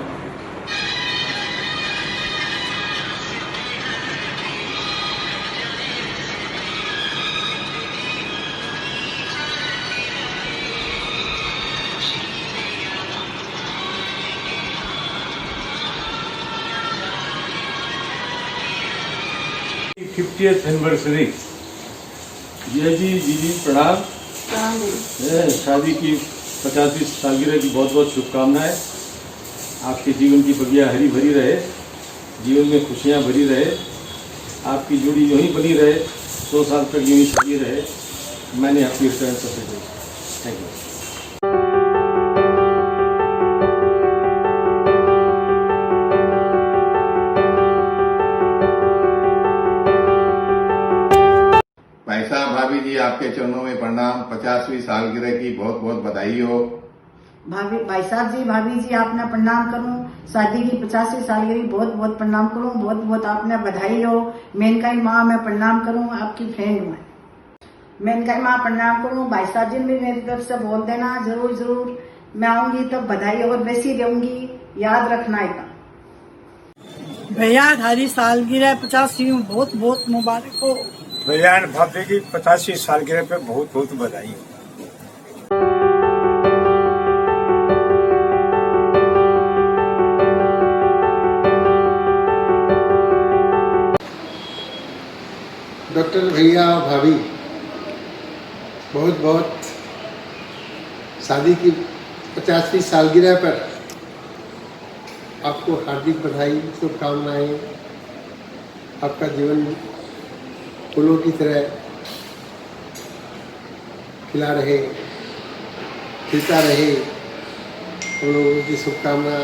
Fiftieth anniversary. जी जी प्रणाम। शादी की 50वीं सालगिरह की बहुत बहुत शुभकामनाएं। आपके जीवन की बगिया हरी भरी रहे, जीवन में खुशियां भरी रहे, आपकी जोड़ी यूँ ही बनी रहे, 100 साल तक यूँ ही सजी रहे। मैंने आपकी रिटर्न सबसे थैंक यू। भाई साहब, भाभी जी, आपके चरणों में प्रणाम। 50वीं सालगिरह की बहुत बहुत बधाई हो। भाई साहब जी, भाभी जी, आपने प्रणाम करूं। शादी की 50वीं सालगिरह बहुत बहुत प्रणाम करूं, बहुत बहुत आपने बधाई हो। मेनकाई माँ मैं प्रणाम करूं, आपकी फ्रेंड में मेनकाई माँ प्रणाम करूं। भाई साहब जी भी मेरी तरफ से बोल देना, जरूर जरूर मैं आऊंगी तब बधाई और वैसी दूंगी, याद रखना है। भैया हमारी सालगिरह 50वीं बहुत बहुत मुबारक हो। भैया भाभी की 50वीं सालगिरह पे बहुत बहुत बधाई हो। डॉक्टर भैया भाभी, बहुत बहुत शादी की 50वीं सालगिरह पर आपको हार्दिक बधाई, शुभकामनाएं। आपका जीवन फूलों की तरह खिला रहे, खिलता रहे। हम लोगों की शुभकामना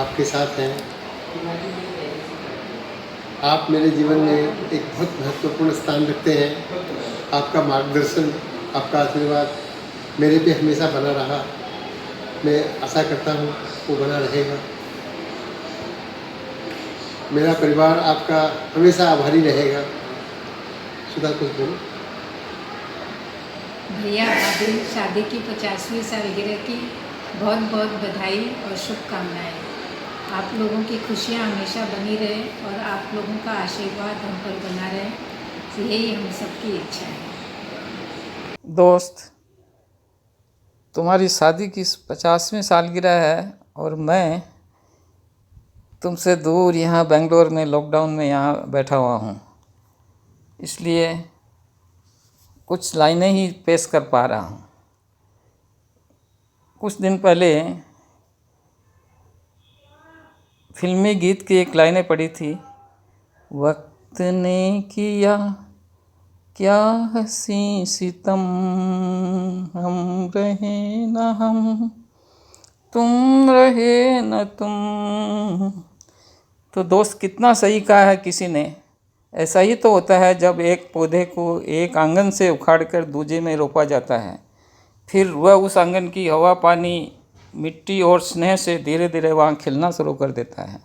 आपके साथ है। आप मेरे जीवन में एक बहुत महत्वपूर्ण स्थान रखते हैं। आपका मार्गदर्शन, आपका आशीर्वाद मेरे पे हमेशा बना रहा। मैं आशा करता हूँ वो बना रहेगा। मेरा परिवार आपका हमेशा आभारी रहेगा। सुधा कुछ बोलो। भैया भाभी, शादी की 50वीं सालगिरह की बहुत बहुत बधाई और शुभकामनाएं। आप लोगों की खुशियां हमेशा बनी रहे और आप लोगों का आशीर्वाद हम पर बना रहे, यही हम सबकी इच्छा है। दोस्त, तुम्हारी शादी की 50वीं सालगिरह है और मैं तुमसे दूर यहाँ बेंगलोर में लॉकडाउन में यहाँ बैठा हुआ हूँ, इसलिए कुछ लाइनें ही पेश कर पा रहा हूँ। कुछ दिन पहले फिल्मी गीत की एक लाइनें पढ़ी थी, वक्त ने किया क्या हंसी सितम, हम रहे न हम, तुम रहे न तुम। तो दोस्त, कितना सही कहा है किसी ने। ऐसा ही तो होता है जब एक पौधे को एक आंगन से उखाड़कर दूजे में रोपा जाता है, फिर वह उस आंगन की हवा, पानी, मिट्टी और स्नेह से धीरे धीरे वहाँ खिलना शुरू कर देता है।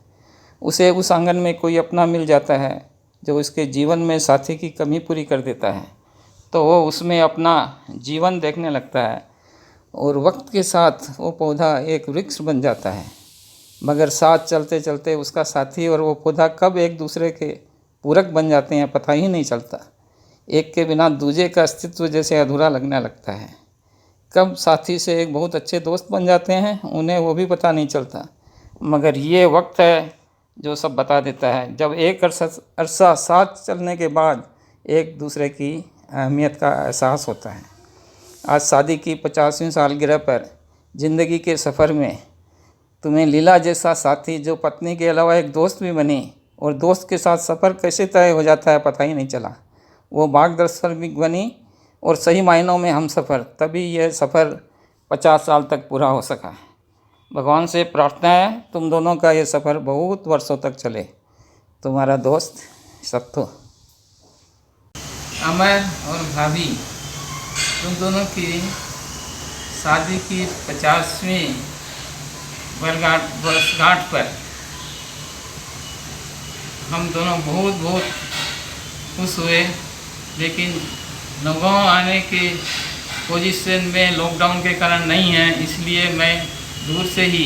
उसे उस आंगन में कोई अपना मिल जाता है जो उसके जीवन में साथी की कमी पूरी कर देता है, तो वो उसमें अपना जीवन देखने लगता है और वक्त के साथ वो पौधा एक वृक्ष बन जाता है। मगर साथ चलते चलते उसका साथी और वो पौधा कब एक दूसरे के पूरक बन जाते हैं पता ही नहीं चलता। एक के बिना दूजे का अस्तित्व जैसे अधूरा लगने लगता है। कब साथी से एक बहुत अच्छे दोस्त बन जाते हैं उन्हें वो भी पता नहीं चलता। मगर ये वक्त है जो सब बता देता है, जब एक अरसा साथ चलने के बाद एक दूसरे की अहमियत का एहसास होता है। आज शादी की 50वीं सालगिरह पर ज़िंदगी के सफ़र में तुम्हें लीला जैसा साथी, जो पत्नी के अलावा एक दोस्त भी बनी, और दोस्त के साथ सफ़र कैसे तय हो जाता है पता ही नहीं चला। वो मार्गदर्शक भी बनी और सही मायनों में हम सफ़र। तभी यह सफ़र 50 साल तक पूरा हो सका। भगवान से प्रार्थना है तुम दोनों का ये सफ़र बहुत वर्षों तक चले। तुम्हारा दोस्त सत्तू। अमर और भाभी, तुम दोनों की शादी की 50वीं वर्षगांठ पर हम दोनों बहुत खुश हुए, लेकिन नौगांव आने की पोजीशन में लॉकडाउन के कारण नहीं है, इसलिए मैं दूर से ही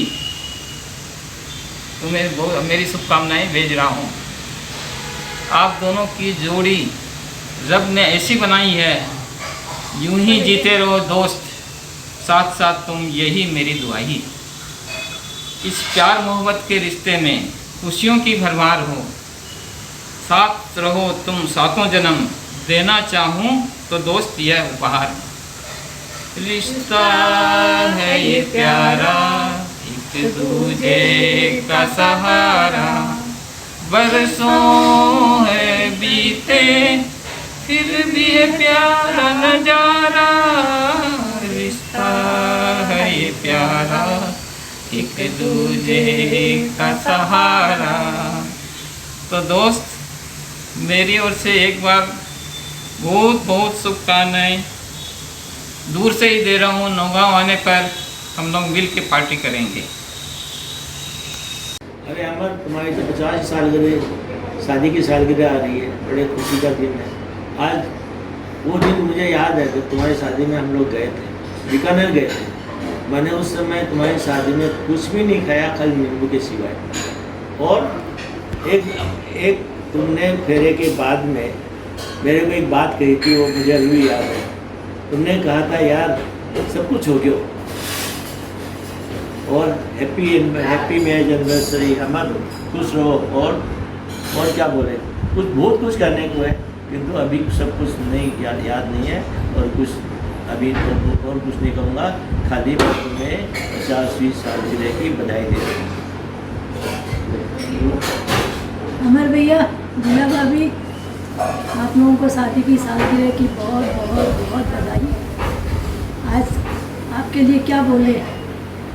तुम्हें मेरी शुभकामनाएं भेज रहा हूँ। आप दोनों की जोड़ी रब ने ऐसी बनाई है, यूं ही जीते रहो दोस्त, साथ साथ तुम, यही मेरी दुआ ही। इस प्यार मोहब्बत के रिश्ते में खुशियों की भरमार हो, साथ रहो तुम सातों जन्म, देना चाहूँ तो दोस्त यह उपहार। रिश्ता है ये प्यारा, एक दूजे का सहारा, बरसों है बीते फिर भी ये प्यारा नजारा। रिश्ता है ये प्यारा, एक दूजे का सहारा। तो दोस्त, मेरी ओर से एक बार बहुत शुभकामनाएं दूर से ही दे रहा हूँ। नौगांव आने पर हम लोग मिल के पार्टी करेंगे। अरे अमर, तुम्हारी तो 50 सालगिरह, शादी की सालगिरह आ रही है, बड़े खुशी का दिन है आज। वो दिन मुझे याद है जब तुम्हारी शादी में हम लोग गए थे, बीकानेर गए थे। मैंने उस समय तुम्हारी शादी में कुछ भी नहीं खाया, खाली नींबू के सिवाय। और एक तुमने फेरे के बाद में मेरे को एक बात कही थी, वो मुझे अभी भी याद है। तुमने कहा था यार सब कुछ हो गया और हैप्पी मैरिज एनिवर्सरी, अमर खुश रहो। और क्या बोले, बहुत कुछ करने को है, किंतु अभी सब कुछ नहीं याद नहीं है। और कुछ अभी तो और कुछ नहीं कहूँगा, खाली मैं तुम्हें 50वीं सालगिरह की बधाई दे रहा हूँ। अमर भैया, भैया भाभी, आप लोगों को शादी की सालगिरह की बहुत बधाई। आज आपके लिए क्या बोले,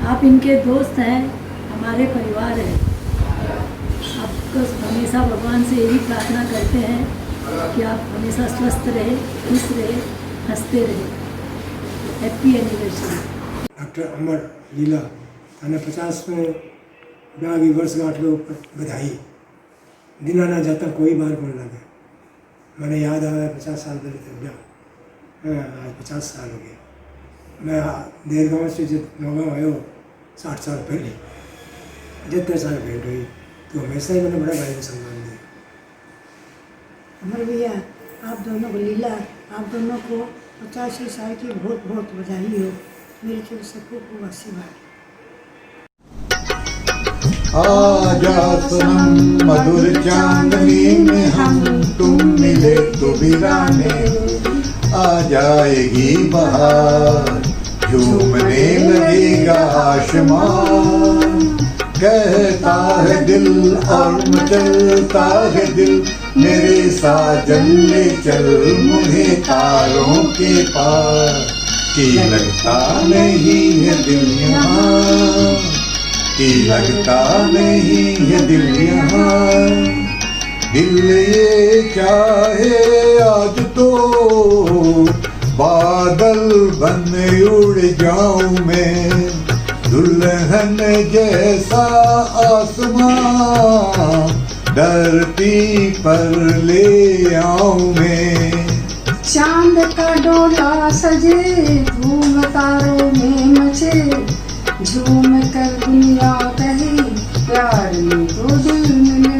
आप इनके दोस्त हैं, हमारे परिवार हैं। आपको हमेशा भगवान से यही प्रार्थना करते हैं कि आप हमेशा स्वस्थ रहे, खुश रहे, हंसते रहे। Happy anniversary. डॉक्टर अमर लीला थाने 50वें ब्याह की वर्षगांठ के ऊपर बधाई। दिना ना जाता कोई बार बोल लगे, मैंने याद आया 50 साल पहले तक ब्याह, आज 50 साल हो गए। मैं देरगांव से जब नौगांव आयो 60 साल पहले, जितने साल भेंट हुई तो हमेशा ही मैंने बड़ा भाई को सम्मान दिया। अमर भैया, आप दोनों को लीला, आप दोनों को 85 साल की बहुत बधाई हो। मेरी तरफ से खूब आशीर्वाद। आजा सनम मधुर चांदनी में हम तुम मिले तो वीराने, आ जाएगी बहार झूमने लगेगा आसमान। कहता है दिल और मचलता है दिल, मेरे साजन ले चल मुझे तारों के पार। कि लगता नहीं है दिल यहाँ, कि लगता नहीं है दिल यहाँ। दिल ये चाहे आज तो बादल बन उड़ जाऊं मैं, दुल्हन जैसा आसमां धरती पर ले आऊं मैं। चांद का डोला सजे, धूम तारों में मचे, झूम कर दुनिया कहे प्यार में दो दिल मिले।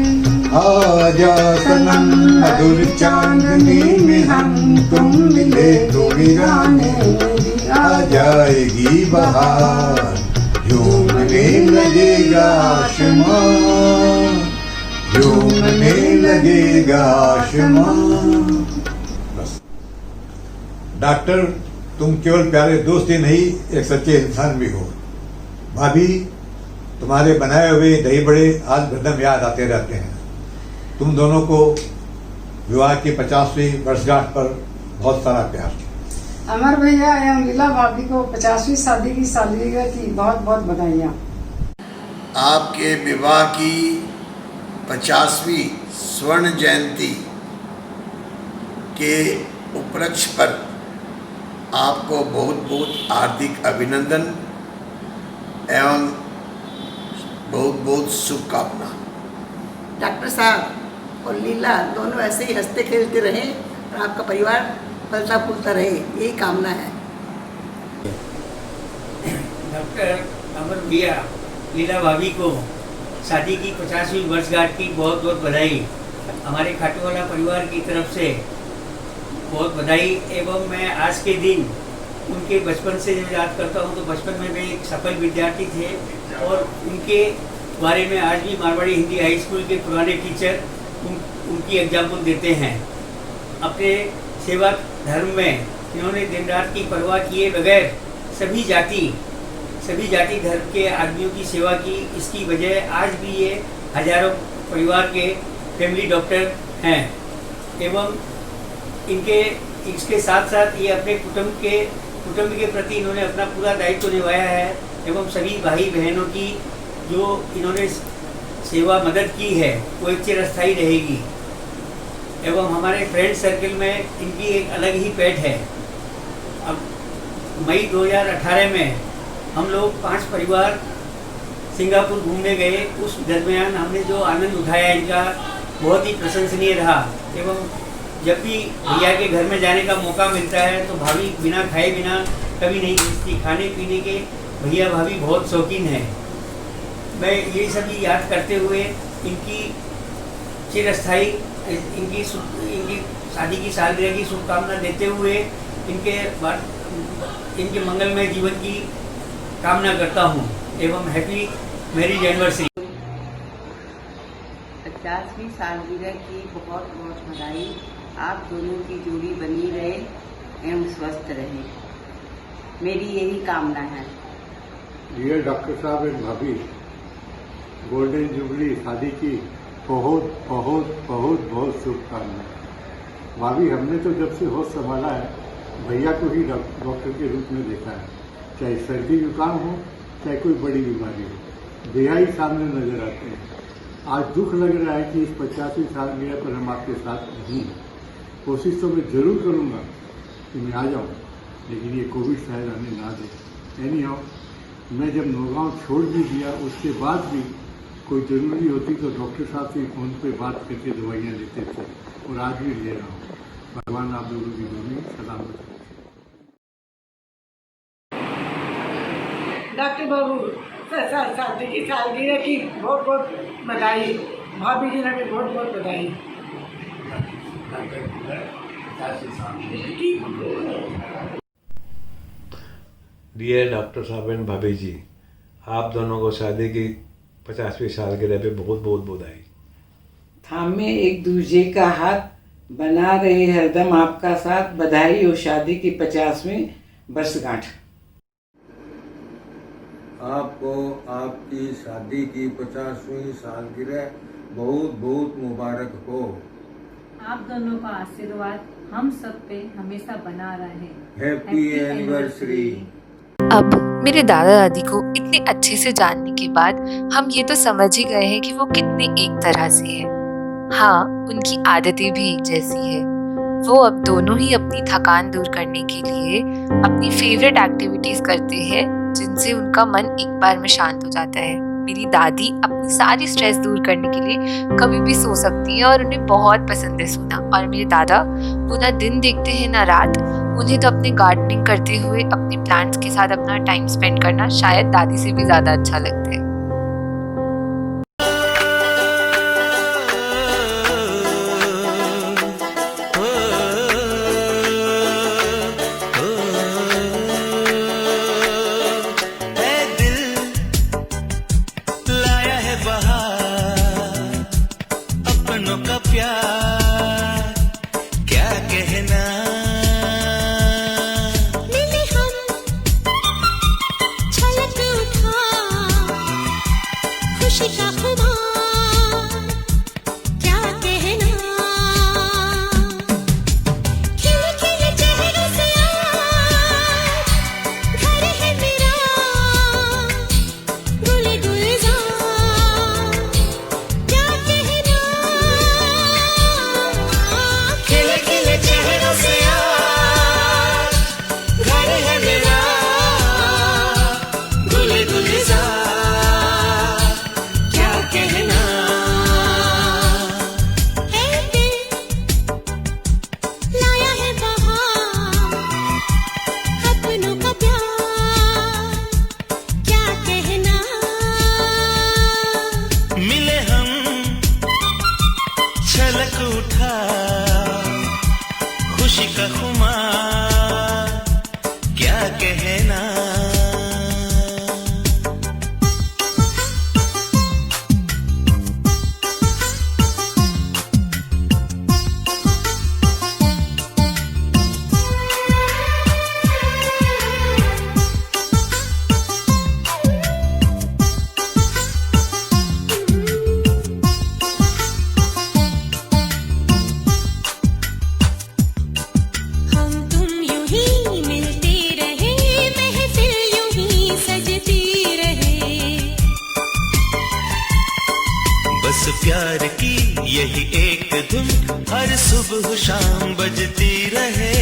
आजा सनम मधुर चांदनी में हम तुम मिले तो वीराने, आ जाएगी बहार झूमने लगेगा आसमान, झूमने लगेगा आसमान। डॉक्टर, तुम केवल प्यारे दोस्त ही नहीं, एक सच्चे इंसान भी हो। भाभी, तुम्हारे बनाए हुए दही बड़े आज हरदम याद आते रहते हैं। तुम दोनों को विवाह की 50वीं वर्षगांठ पर बहुत सारा प्यार। अमर भैया एवं लीला भाभी को 50वीं शादी की सालगिरह की बहुत बहुत बधाइयाँ। आपके विवाह की 50वीं स्वर्ण जयंती के उपलक्ष्य पर आपको बहुत बहुत हार्दिक अभिनंदन एवं बहुत बहुत शुभकामना। डॉक्टर साहब और लीला दोनों ऐसे ही हंसते खेलते रहें और आपका परिवार फलता फूलता रहे, यही कामना है। डॉक्टर अमर भैया लीला भाभी को शादी की 50वीं वर्षगांठ की बहुत बहुत बधाई। हमारे खाटूवाला परिवार की तरफ से बहुत बधाई। एवं मैं आज के दिन उनके बचपन से जब याद करता हूँ तो बचपन में वे एक सफल विद्यार्थी थे और उनके बारे में आज भी मारवाड़ी हिंदी हाई स्कूल के पुराने टीचर उनकी एग्जाम्पल देते हैं। अपने सेवा धर्म में इन्होंने दिन रात की परवाह किए बगैर सभी जाति धर्म के आदमियों की सेवा की। इसकी वजह आज भी ये हजारों परिवार के फैमिली डॉक्टर हैं। एवं इसके साथ साथ ये अपने कुटुंब के प्रति इन्होंने अपना पूरा दायित्व निभाया है। एवं सभी भाई बहनों की जो इन्होंने सेवा मदद की है वो एक चिरस्थायी रहेगी। एवं हमारे फ्रेंड सर्कल में इनकी एक अलग ही पैठ है। अब मई 2018 में हम लोग 5 परिवार सिंगापुर घूमने गए। उस दरमियान हमने जो आनंद उठाया इनका बहुत ही प्रशंसनीय रहा। एवं जब भी भैया के घर में जाने का मौका मिलता है तो भाभी बिना खाए बिना कभी नहीं घुसती। खाने पीने के भैया भाभी बहुत शौकीन है। मैं ये सभी याद करते हुए इनकी चिरस्थायी इनकी शादी की सालगिरह की शुभकामना देते हुए इनके मंगलमय जीवन की कामना करता हूँ। एवं हैप्पी मैरिज एनिवर्सरी। 50वीं सालगिरह की बहुत बहुत बधाई। आप दोनों की जोड़ी बनी रहे एवं स्वस्थ रहे, मेरी यही कामना है। डियर डॉक्टर साहब एंड भाभी, गोल्डन जुबली शादी की बहुत बहुत बहुत बहुत शुभकामनाएं। भाभी, हमने तो जब से होश संभाला है भैया को ही डॉक्टर के रूप में देखा है। चाहे सर्दी जुकाम हो चाहे कोई बड़ी बीमारी हो, भैया ही सामने नजर आते हैं। आज दुख लग रहा है कि इस 50वीं सालगिरह पर हम आपके साथ नहीं हैं। कोशिश तो मैं जरूर करूंगा कि मैं आ जाऊं, लेकिन ये कोविड शायद आने ना दे। एनीहाउ, मैं जब नौगांव छोड़ भी दिया उसके बाद भी कोई ज़रूरी होती तो डॉक्टर साहब से फ़ोन पे बात करके दवाइयाँ लेते थे और आज भी ले रहा हूँ। भगवान आप लोगों की दोनों सलामत रखें। डॉक्टर बाबू शादी की सालगिरह की बहुत बहुत बधाई। भाभी जी ने भी बहुत बहुत बधाई। डियर डॉक्टर साहब एंड भाभी जी, आप दोनों को शादी की 50वीं सालगिरह पे बहुत बहुत बधाई। थामे एक दूसरे का हाथ, बना रहे हरदम आपका साथ। बधाई हो शादी की 50वीं वर्षगांठ। आपको आपकी शादी की 50वीं सालगिरह बहुत बहुत मुबारक हो। आप दोनों का आशीर्वाद हम सब पे हमेशा बना रहे। Happy anniversary. अब मेरे दादा दादी को इतने अच्छे से जानने के बाद हम ये तो समझ ही गए हैं कि वो कितने एक तरह से हैं। हाँ, उनकी आदतें भी एक जैसी है। वो अब दोनों ही अपनी थकान दूर करने के लिए अपनी फेवरेट एक्टिविटीज करते हैं जिनसे उनका मन एक बार में शांत हो जाता है। मेरी दादी अपनी सारी स्ट्रेस दूर करने के लिए कभी भी सो सकती हैं और उन्हें बहुत पसंद है सोना। और मेरे दादा वो ना दिन देखते हैं ना रात। उन्हें तो अपने गार्डनिंग करते हुए अपने प्लांट्स के साथ अपना टाइम स्पेंड करना शायद दादी से भी ज़्यादा अच्छा लगता है। बस प्यार की यही एक धुन हर सुबह शाम बजती रहे।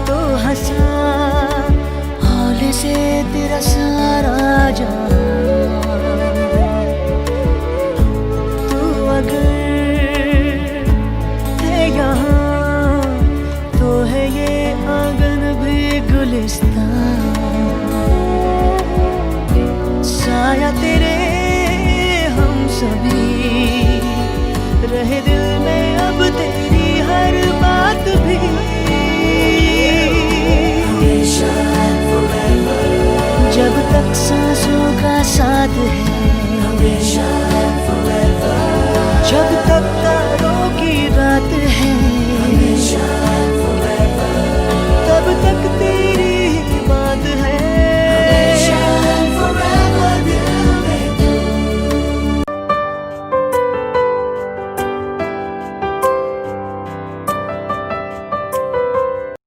तो हंसा हौले से तेरा सारा जहां, तू अगर है यहाँ तो है ये आंगन भी गुलिस्तान। साया तेरे हम सभी रहे दिल